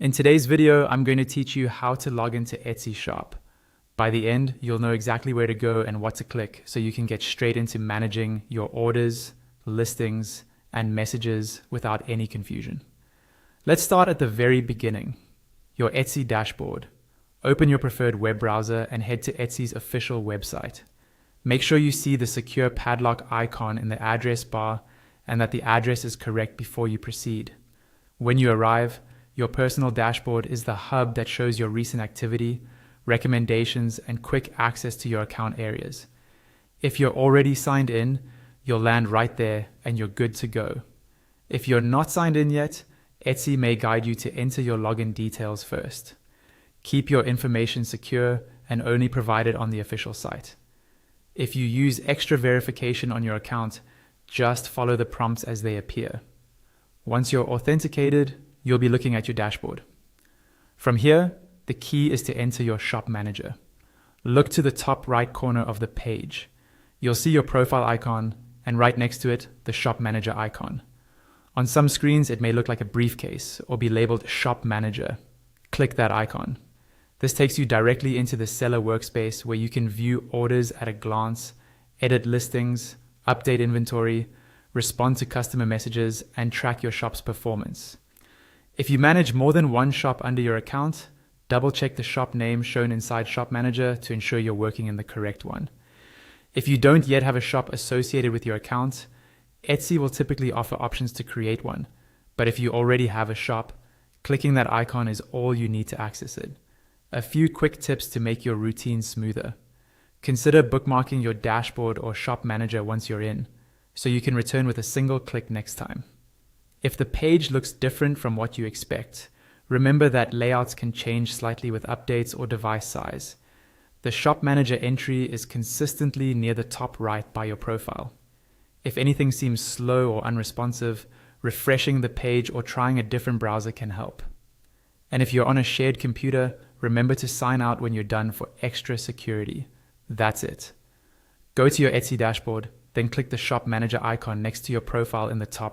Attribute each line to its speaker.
Speaker 1: In today's video, I'm going to teach you how to log into Etsy Shop. By the end, you'll know exactly where to go and what to click so you can get straight into managing your orders, listings, and messages without any confusion. Let's start at the very beginning, your Etsy dashboard. Open your preferred web browser and head to Etsy's official website. Make sure you see the secure padlock icon in the address bar and that the address is correct before you proceed. When you arrive, your personal dashboard is the hub that shows your recent activity, recommendations, and quick access to your account areas. If you're already signed in, you'll land right there and you're good to go. If you're not signed in yet, Etsy may guide you to enter your login details first. Keep your information secure and only provide it on the official site. If you use extra verification on your account, just follow the prompts as they appear. Once you're authenticated, you'll be looking at your dashboard. From here, the key is to enter your shop manager. Look to the top right corner of the page. You'll see your profile icon and right next to it, the shop manager icon. On some screens, it may look like a briefcase or be labeled shop manager. Click that icon. This takes you directly into the seller workspace where you can view orders at a glance, edit listings, update inventory, respond to customer messages, and track your shop's performance. If you manage more than one shop under your account, double check the shop name shown inside Shop Manager to ensure you're working in the correct one. If you don't yet have a shop associated with your account, Etsy will typically offer options to create one. But if you already have a shop, clicking that icon is all you need to access it. A few quick tips to make your routine smoother. Consider bookmarking your dashboard or Shop Manager once you're in, so you can return with a single click next time. If the page looks different from what you expect, remember that layouts can change slightly with updates or device size. The Shop Manager entry is consistently near the top right by your profile. If anything seems slow or unresponsive, refreshing the page or trying a different browser can help. And if you're on a shared computer, remember to sign out when you're done for extra security. That's it. Go to your Etsy dashboard, then click the Shop Manager icon next to your profile in the top